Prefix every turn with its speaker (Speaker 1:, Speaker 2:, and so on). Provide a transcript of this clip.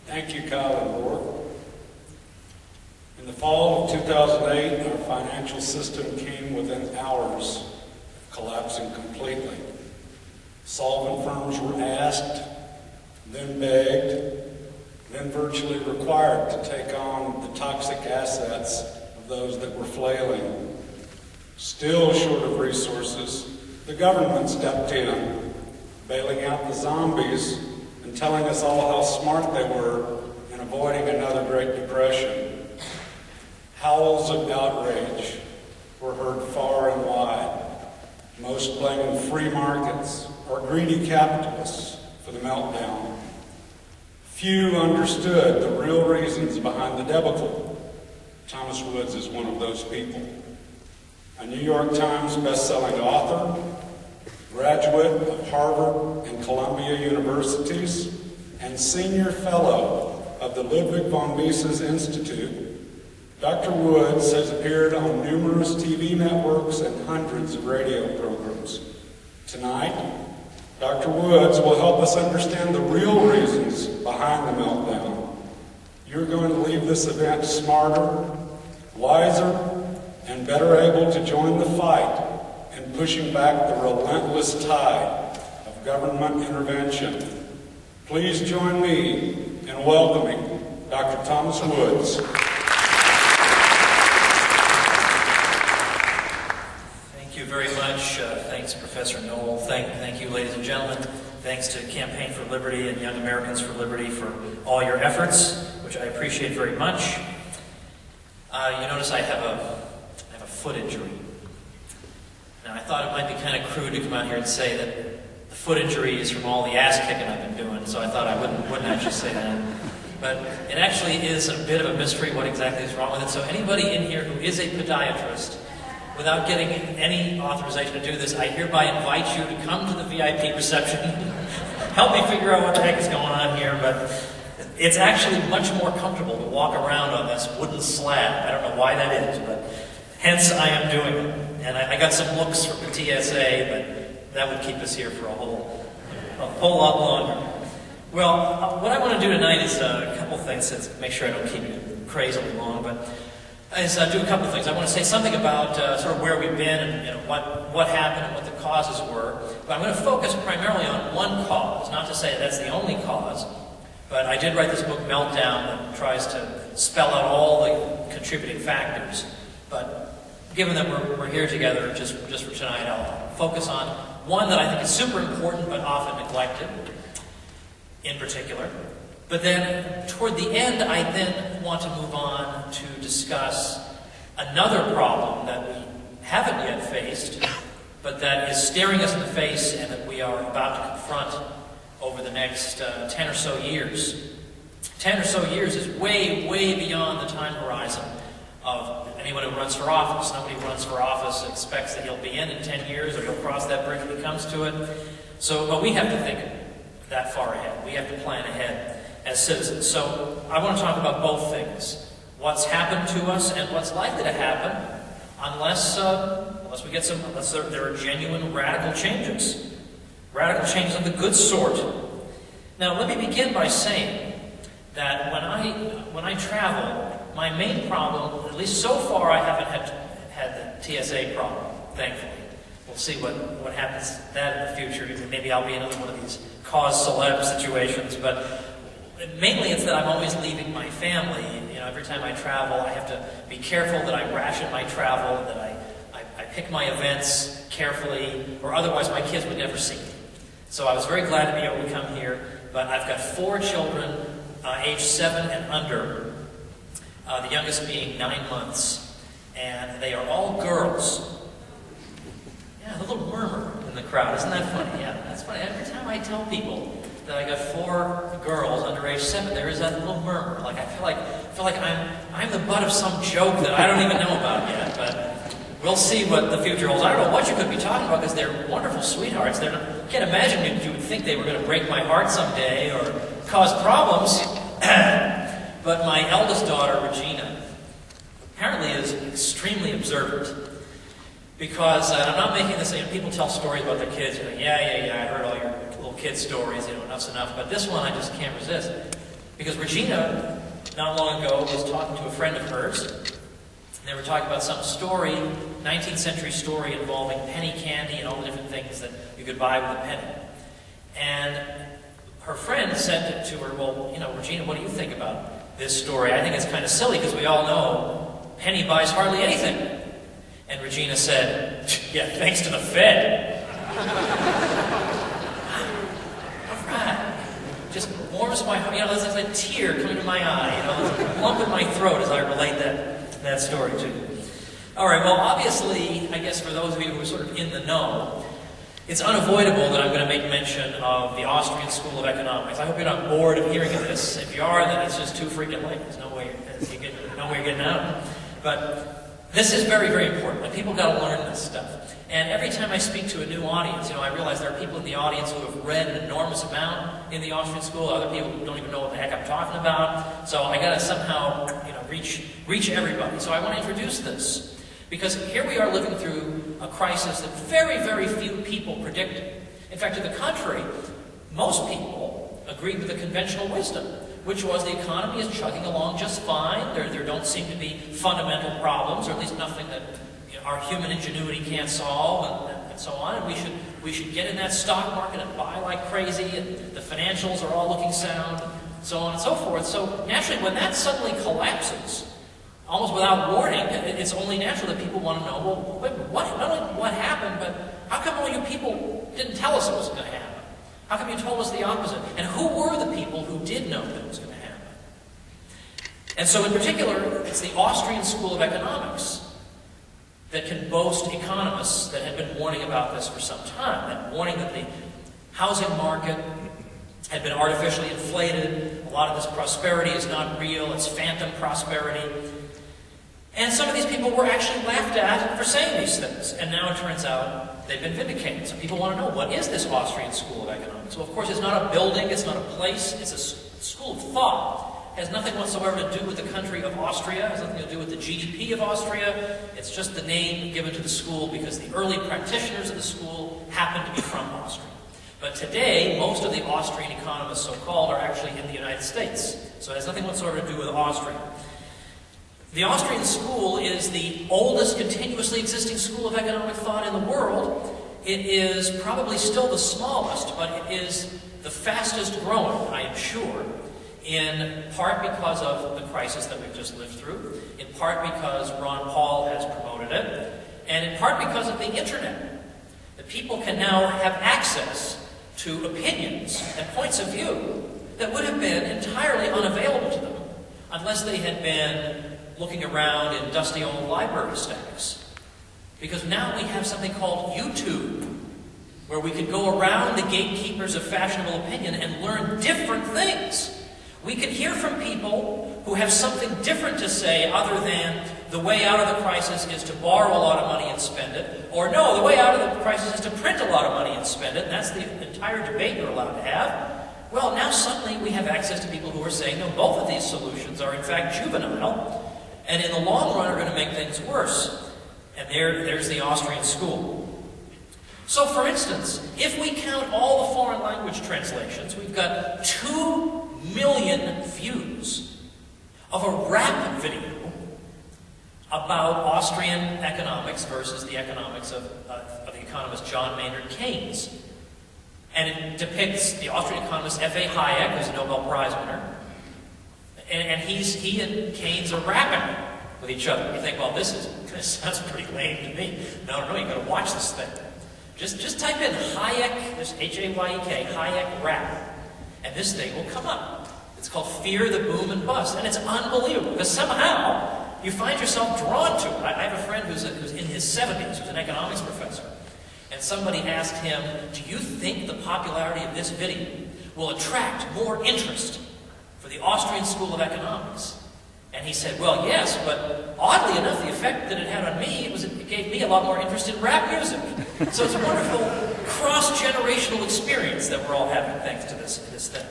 Speaker 1: Thank you, Kyle and Ward. In the fall of 2008, our financial system came within hours of collapsing completely. Solvent firms were asked, then begged, then virtually required to take on the toxic assets of those that were flailing. Still short of resources, the government stepped in, bailing out the zombies and telling us all how smart they were in avoiding another Great Depression. Howls of outrage were heard far and wide, most blaming free markets or greedy capitalists for the meltdown. Few understood the real reasons behind the debacle. Thomas Woods is one of those people. A New York Times best-selling author, graduate of Harvard and Columbia Universities, and senior fellow of the Ludwig von Mises Institute, Dr. Woods has appeared on numerous TV networks and hundreds of radio programs. Tonight, Dr. Woods will help us understand the real reasons behind the meltdown. You're going to leave this event smarter, wiser, and better able to join the fight in pushing back the relentless tide of government intervention. Please join me in welcoming Dr. Thomas Woods.
Speaker 2: Thank you very much. Thanks, Professor Knoll. Thank you, ladies and gentlemen. Thanks to Campaign for Liberty and Young Americans for Liberty for all your efforts, which I appreciate very much. You notice I have a foot injury. Now, I thought it might be kind of crude to come out here and say that the foot injury is from all the ass kicking I've been doing, so I thought I wouldn't actually say that. But it actually is a bit of a mystery what exactly is wrong with it. So anybody in here who is a podiatrist, without getting any authorization to do this, I hereby invite you to come to the VIP reception, help me figure out what the heck is going on here, but it's actually much more comfortable to walk around on this wooden slab. I don't know why that is, but hence I am doing it. And I got some looks from the TSA, but that would keep us here for a whole lot longer. Well, what I want to do tonight is a couple things to make sure I don't keep you crazily long, but is do a couple of things. I want to say something about sort of where we've been and what happened and what the causes were. But I'm going to focus primarily on one cause, not to say that's the only cause, but I did write this book, Meltdown, that tries to spell out all the contributing factors. But given that we're here together just for tonight, I'll focus on one that I think is super important but often neglected in particular. But then toward the end, I then want to move on to discuss another problem that we haven't yet faced, but that is staring us in the face and that we are about to confront over the next 10 or so years. 10 or so years is way, way beyond the time horizon of anyone who runs for office. Nobody who runs for office expects that he'll be in 10 years or he'll cross that bridge when he comes to it. But we have to think that far ahead. We have to plan ahead as citizens. So I want to talk about both things. What's happened to us and what's likely to happen unless there are genuine radical changes. Radical changes of the good sort. Now let me begin by saying that when I travel, my main problem, at least so far, I haven't had the TSA problem, thankfully. We'll see what happens to that in the future. Maybe I'll be another one of these cause celeb situations, but mainly it's that I'm always leaving my family. Every time I travel, I have to be careful that I ration my travel, that I pick my events carefully, or otherwise my kids would never see me. So I was very glad to be able to come here, but I've got 4 children, age 7 and under, the youngest being 9 months, and they are all girls. Yeah, a little murmur in the crowd. Isn't that funny? Yeah, that's funny. Every time I tell people that I got 4 girls under age 7, there is that little murmur. Like I feel like I'm the butt of some joke that I don't even know about yet. But we'll see what the future holds. I don't know what you could be talking about because they're wonderful sweethearts. I can't imagine you would think they were going to break my heart someday or cause problems. But my eldest daughter, Regina, apparently is extremely observant. Because I'm not making this, people tell stories about their kids, yeah, I heard all your little kid stories, enough's enough. But this one I just can't resist. Because Regina, not long ago, was talking to a friend of hers. And they were talking about some story, 19th century story involving penny candy and all the different things that you could buy with a penny. And her friend said to her, well, you know, Regina, what do you think about this story? I think it's kind of silly because we all know penny buys hardly anything. And Regina said, yeah, thanks to the Fed. All right. Just warms my heart. You know, there's a tear coming to my eye. You know, there's a lump in my throat as I relate that story to you. All right, well, obviously, I guess for those of you who are sort of in the know, it's unavoidable that I'm going to make mention of the Austrian School of Economics. I hope you're not bored of hearing of this. If you are, then it's just too freaking late. There's no way you're getting out. But this is very, very important. Like, people got to learn this stuff. And every time I speak to a new audience, you know, I realize there are people in the audience who have read an enormous amount in the Austrian School. Other people who don't even know what the heck I'm talking about. So I got to somehow, you know, reach everybody. So I want to introduce this. Because here we are living through a crisis that very, very few people predicted. In fact, to the contrary, most people agreed with the conventional wisdom, which was the economy is chugging along just fine. There don't seem to be fundamental problems, or at least nothing that, you know, our human ingenuity can't solve, and so on. And we should get in that stock market and buy like crazy, and the financials are all looking sound, and so on and so forth. So naturally, when that suddenly collapses, almost without warning, it's only natural that people want to know, well, wait, not only what happened, but how come all you people didn't tell us it was going to happen? How come you told us the opposite? And who were the people who did know that it was going to happen? And so in particular, it's the Austrian School of Economics that can boast economists that had been warning about this for some time, that warning that the housing market had been artificially inflated, a lot of this prosperity is not real, it's phantom prosperity. And some of these people were actually laughed at for saying these things. And now it turns out they've been vindicated. So people want to know, what is this Austrian School of Economics? Well, of course, it's not a building, it's not a place, it's a school of thought. It has nothing whatsoever to do with the country of Austria, it has nothing to do with the GDP of Austria. It's just the name given to the school because the early practitioners of the school happened to be from Austria. But today, most of the Austrian economists, so-called, are actually in the United States. So it has nothing whatsoever to do with Austria. The Austrian school is the oldest continuously existing school of economic thought in the world. It is probably still the smallest, but it is the fastest growing, I am sure, in part because of the crisis that we've just lived through, in part because Ron Paul has promoted it, and in part because of the internet. That people can now have access to opinions and points of view that would have been entirely unavailable to them unless they had been looking around in dusty old library stacks. Because now we have something called YouTube, where we can go around the gatekeepers of fashionable opinion and learn different things. We can hear from people who have something different to say other than the way out of the crisis is to borrow a lot of money and spend it, or no, the way out of the crisis is to print a lot of money and spend it, and that's the entire debate you're allowed to have. Well, now suddenly we have access to people who are saying, no, both of these solutions are in fact juvenile, and in the long run are going to make things worse. And there's the Austrian school. So for instance, if we count all the foreign language translations, we've got 2 million views of a rap video about Austrian economics versus the economics of the economist John Maynard Keynes. And it depicts the Austrian economist F.A. Hayek, who's a Nobel Prize winner, and he and Keynes are rapping with each other. You think, well, this sounds pretty lame to me. No, you've got to watch this thing. Just type in Hayek, there's H-A-Y-E-K, Hayek rap, and this thing will come up. It's called Fear the Boom and Bust, and it's unbelievable, because somehow you find yourself drawn to it. I have a friend who's in his 70s, who's an economics professor, and somebody asked him, do you think the popularity of this video will attract more interest for the Austrian School of Economics? And he said, well, yes, but oddly enough, the effect that it had on me, it gave me a lot more interest in rap music. So it's a wonderful cross-generational experience that we're all having thanks to this thing.